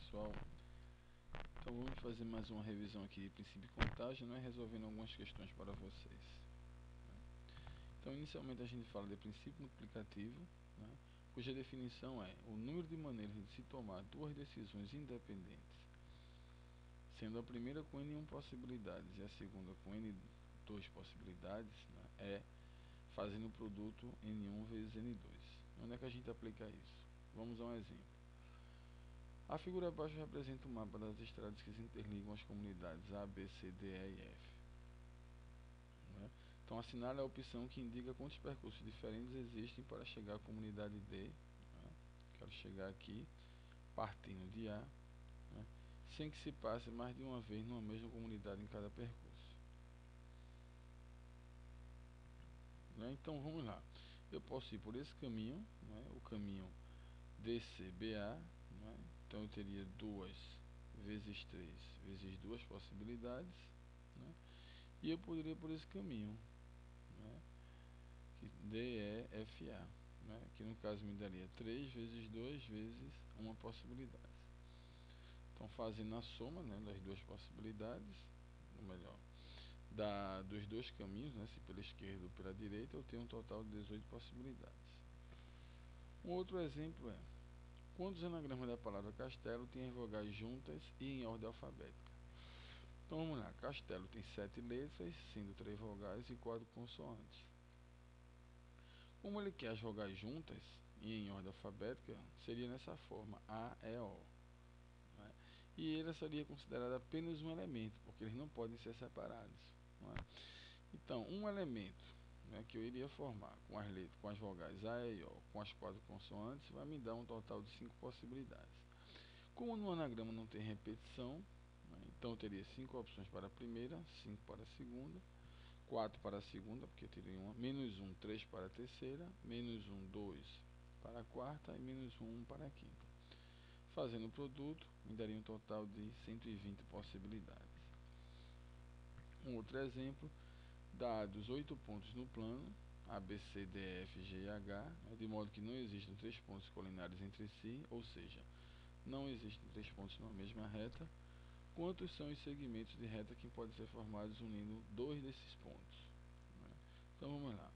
pessoal, então vamos fazer mais uma revisão aqui de princípio de contagem, resolvendo algumas questões para vocês. Então inicialmente a gente fala de princípio multiplicativo, cuja definição é o número de maneiras de se tomar duas decisões independentes, sendo a primeira com n1 possibilidades e a segunda com n2 possibilidades, é fazendo o produto n1 vezes n2. Onde é que a gente aplica isso? Vamos a um exemplo. A figura abaixo representa o mapa das estradas que se interligam às comunidades A, B, C, D, E e F. Então assinale a opção que indica quantos percursos diferentes existem para chegar à comunidade D. Quero chegar aqui, partindo de A, sem que se passe mais de uma vez numa mesma comunidade em cada percurso. Então vamos lá. Eu posso ir por esse caminho, o caminho DCBA, então eu teria 2 vezes 3 vezes 2 possibilidades, e eu poderia ir por esse caminho, que DEFA, que no caso me daria 3 vezes 2 vezes uma possibilidade. Então fazendo a soma das duas possibilidades, ou melhor, dos dois caminhos, se pela esquerda ou pela direita, eu tenho um total de 18 possibilidades. Um outro exemplo é: quantos anagramas da palavra castelo tem as vogais juntas e em ordem alfabética? Então vamos lá. Castelo tem 7 letras, sendo 3 vogais e 4 consoantes. Como ele quer as vogais juntas e em ordem alfabética, seria nessa forma: A, E, O. E ele seria considerado apenas um elemento, porque eles não podem ser separados. Então, um elemento que eu iria formar com as letras, com as vogais A, E, O, com as 4 consoantes, vai me dar um total de 5 possibilidades. Como no anagrama não tem repetição, então eu teria 5 opções para a primeira, 5 para a segunda, 4 para a segunda, porque eu teria uma, menos 1, 3 para a terceira, menos 1, 2 para a quarta e menos 1 para a quinta. Fazendo o produto, me daria um total de 120 possibilidades. Um outro exemplo: dados 8 pontos no plano A, B, C, D, E, F, G e H, de modo que não existam 3 pontos colineares entre si, ou seja, não existem 3 pontos numa mesma reta. Quantos são os segmentos de reta que podem ser formados unindo 2 desses pontos? Então vamos lá.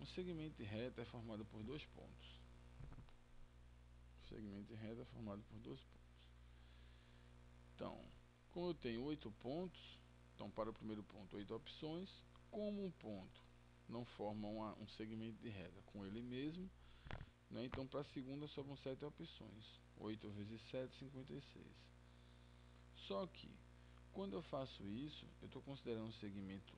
Um segmento de reta é formado por 2 pontos. O segmento de reta é formado por 2 pontos. Então, como eu tenho 8 pontos, então para o primeiro ponto 8 opções. Como um ponto não forma um segmento de reta com ele mesmo, então para a segunda sobram 7 opções. 8 vezes 7, 56. Só que, quando eu faço isso, eu estou considerando o segmento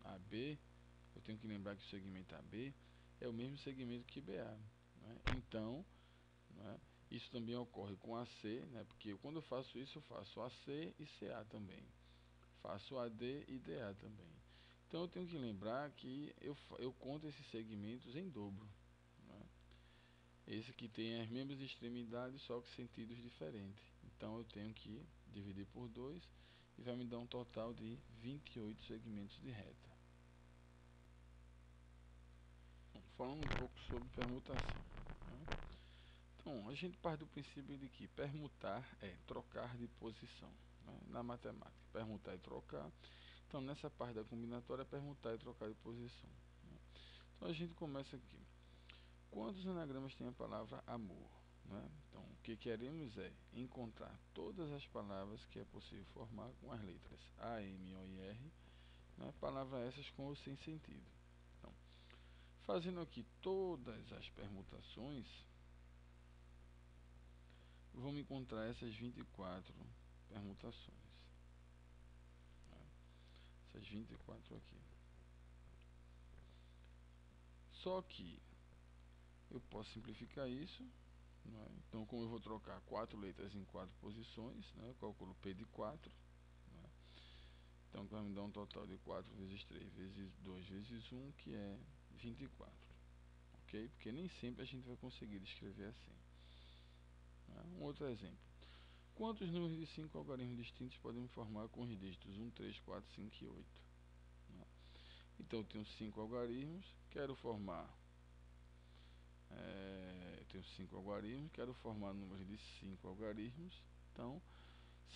AB. Eu tenho que lembrar que o segmento AB é o mesmo segmento que BA. Então, isso também ocorre com AC, porque quando eu faço isso, eu faço AC e CA também. Faço AD e DA também. Então eu tenho que lembrar que eu conto esses segmentos em dobro. Esse que tem as mesmas extremidades, só que sentidos diferentes. Então eu tenho que dividir por 2 e vai me dar um total de 28 segmentos de reta. Falando um pouco sobre permutação. Então, a gente parte do princípio de que permutar é trocar de posição. Na matemática, permutar e trocar. Então, nessa parte da combinatória, permutar e trocar de posição. Então, a gente começa aqui. Quantos anagramas tem a palavra amor? Então, o que queremos é encontrar todas as palavras que é possível formar com as letras A, M, O e R, palavras essas com ou sem sentido. Então, fazendo aqui todas as permutações, vamos encontrar essas 24 permutações. Essas 24 aqui. Só que eu posso simplificar isso. Então, como eu vou trocar 4 letras em 4 posições, eu calculo P de 4. Então, vai me dar um total de 4 vezes 3 vezes 2 vezes 1, que é 24. Ok? Porque nem sempre a gente vai conseguir escrever assim. Um outro exemplo. Quantos números de 5 algarismos distintos podemos formar com os dígitos 1, 3, 4, 5 e 8? Então, eu tenho 5 algarismos, quero formar... eu tenho 5 algarismos, quero formar números de 5 algarismos Então,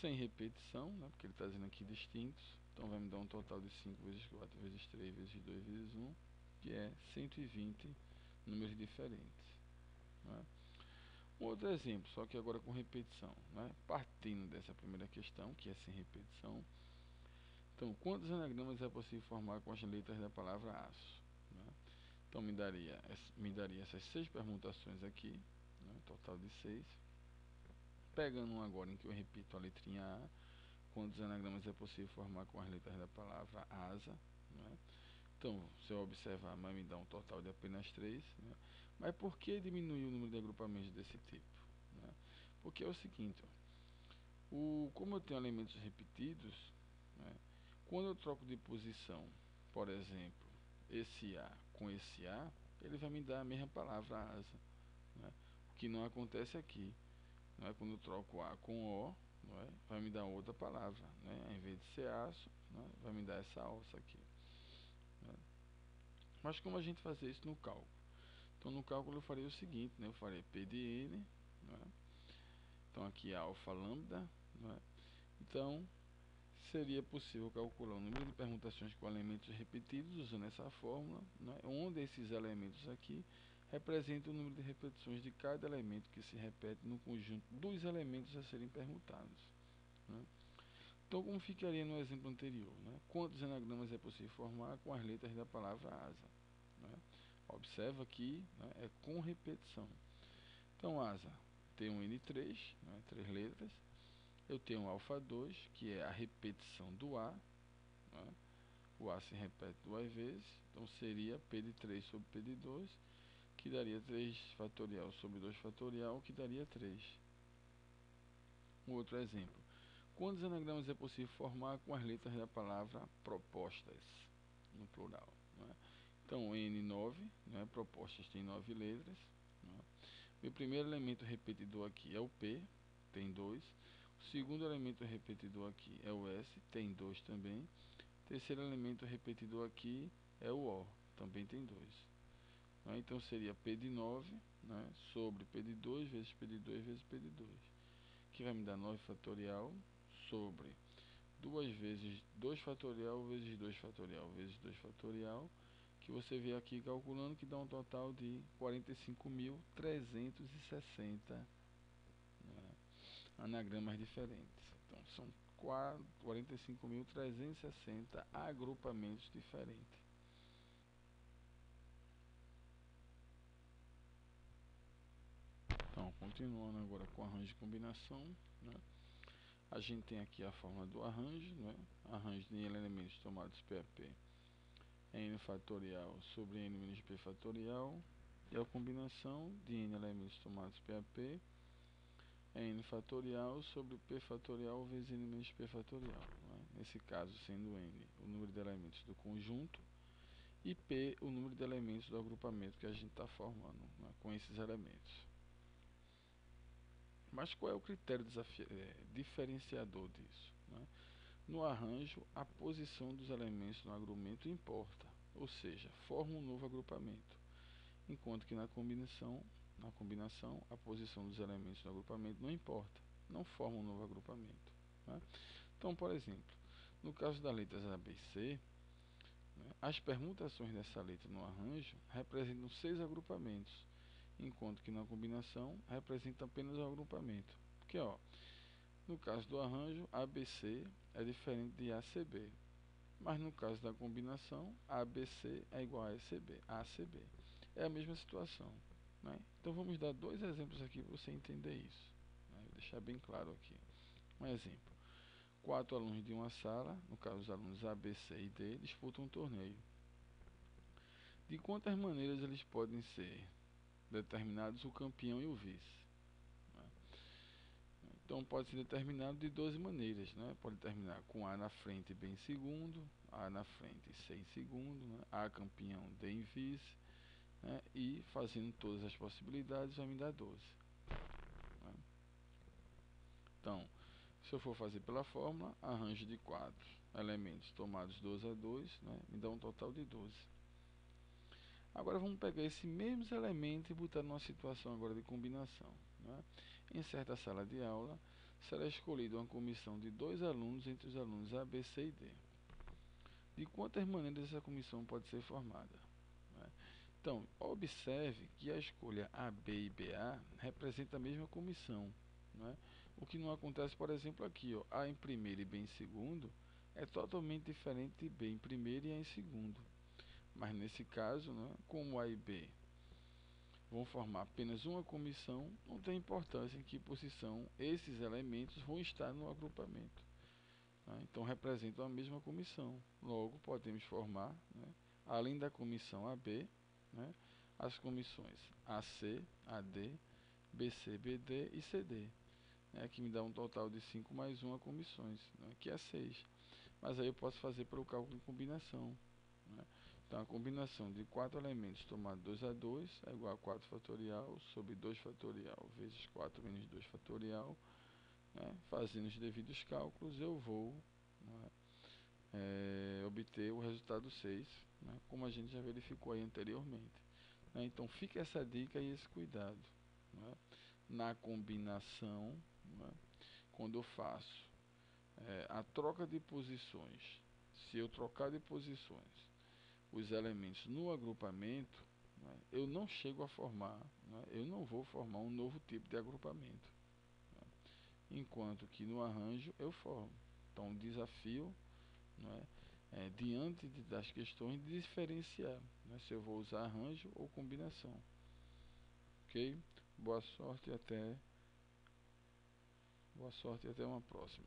sem repetição, né, porque ele está dizendo aqui distintos, então vai me dar um total de 5 vezes 4 vezes 3 vezes 2 vezes 1, que é 120 números diferentes. Né? Um outro exemplo, só que agora com repetição, né? Partindo dessa primeira questão, que é sem repetição. Então, quantos anagramas é possível formar com as letras da palavra aço? Né? Então, me daria essas 6 permutações aqui, né? Total de 6. Pegando um agora em que eu repito a letrinha A, quantos anagramas é possível formar com as letras da palavra asa? Né? Então, se eu observar, vai me dar um total de apenas 3. Né? Mas por que diminuir o número de agrupamentos desse tipo? Né? Porque é o seguinte, como eu tenho elementos repetidos, né, quando eu troco de posição, por exemplo, esse A com esse A, ele vai me dar a mesma palavra asa. Né? O que não acontece aqui. Né? Quando eu troco A com O, né, vai me dar outra palavra. Né? Em vez de ser aço, né, vai me dar essa alça aqui. Né? Mas como a gente fazer isso no cálculo? Então no cálculo eu farei o seguinte, né? Eu farei P de N, né? Então aqui é alfa lambda, né? Então seria possível calcular o número de permutações com elementos repetidos usando essa fórmula, né? Onde esses elementos aqui representam o número de repetições de cada elemento que se repete no conjunto dos elementos a serem permutados. Né? Então como ficaria no exemplo anterior? Né? Quantos anagramas é possível formar com as letras da palavra asa? Né? Observa que, né, é com repetição. Então, asa tem um N3, né, 3 letras. Eu tenho um alfa 2, que é a repetição do A. Né? O A se repete 2 vezes. Então, seria P de 3 sobre P de 2, que daria 3 fatorial sobre 2 fatorial, que daria 3. Um outro exemplo. Quantos anagramas é possível formar com as letras da palavra propostas, no plural? Né? Então, N9, né, propostas tem 9 letras. Né? Meu primeiro elemento repetidor aqui é o P, tem 2. O segundo elemento repetidor aqui é o S, tem 2 também. O terceiro elemento repetidor aqui é o O, também tem 2. Né? Então, seria P de 9, né, sobre P de 2 vezes P de 2 vezes P de 2, que vai me dar 9 fatorial sobre 2 vezes 2 fatorial vezes 2 fatorial vezes 2 fatorial, que você vê aqui calculando, que dá um total de 45.360, né, anagramas diferentes. Então são 45.360 agrupamentos diferentes. Então, continuando agora com arranjo de combinação, né? A gente tem aqui a fórmula do arranjo, né? Arranjo de elementos tomados PAP é n fatorial sobre n menos p fatorial, e a combinação de n elementos tomados PAP é n fatorial sobre p fatorial vezes n menos p fatorial. Né? Nesse caso, sendo n o número de elementos do conjunto e p o número de elementos do agrupamento que a gente está formando, né, com esses elementos. Mas qual é o critério diferenciador disso? Né? No arranjo, a posição dos elementos no agrupamento importa, ou seja, forma um novo agrupamento, enquanto que na combinação, a posição dos elementos no agrupamento não importa, não forma um novo agrupamento. Né? Então, por exemplo, no caso das letras A, B e C, né, as permutações dessa letra no arranjo representam 6 agrupamentos, enquanto que na combinação representa apenas um agrupamento. Porque, ó, no caso do arranjo, ABC é diferente de ACB, mas no caso da combinação, ABC é igual a ACB. É a mesma situação. Né? Então vamos dar 2 exemplos aqui para você entender isso. Né? Vou deixar bem claro aqui. Um exemplo. 4 alunos de uma sala, no caso os alunos A, B, C e D, disputam um torneio. De quantas maneiras eles podem ser determinados o campeão e o vice? Né? Então pode ser determinado de 12 maneiras, né? Pode terminar com A na frente e B em segundo, A na frente e C em segundo, né? A campeão, D em vice, né? E fazendo todas as possibilidades vai me dar 12. Né? Então, se eu for fazer pela fórmula, arranjo de 4 elementos tomados 2 a 2, né? Me dá um total de 12. Agora vamos pegar esses mesmos elementos e botar numa situação agora de combinação. Né? Em certa sala de aula, será escolhida uma comissão de 2 alunos entre os alunos A, B, C e D. De quantas maneiras essa comissão pode ser formada? Né? Então, observe que a escolha AB e BA representa a mesma comissão. Né? O que não acontece, por exemplo, aqui, ó, A em primeiro e B em segundo, é totalmente diferente de B em primeiro e A em segundo. Mas nesse caso, né, como A e B vão formar apenas uma comissão, não tem importância em que posição esses elementos vão estar no agrupamento. Né? Então representam a mesma comissão. Logo, podemos formar, né, além da comissão AB, né, as comissões AC, AD, BC, BD e CD, né, que me dá um total de 5 mais 1 comissões, né, que é 6. Mas aí eu posso fazer pelo cálculo de combinação. Né? Então, a combinação de 4 elementos tomado 2 a 2 é igual a 4 fatorial sobre 2 fatorial vezes 4 menos 2 fatorial. Né? Fazendo os devidos cálculos, eu vou, né, obter o resultado 6, né? Como a gente já verificou aí anteriormente. Né? Então, fica essa dica e esse cuidado. Né? Na combinação, né, quando eu faço a troca de posições, se eu trocar de posições os elementos no agrupamento, né, eu não chego a formar, né, eu não vou formar um novo tipo de agrupamento, né, enquanto que no arranjo eu formo. Então, o desafio, né, diante das questões de diferenciar, né, se eu vou usar arranjo ou combinação. Ok? Boa sorte e até uma próxima.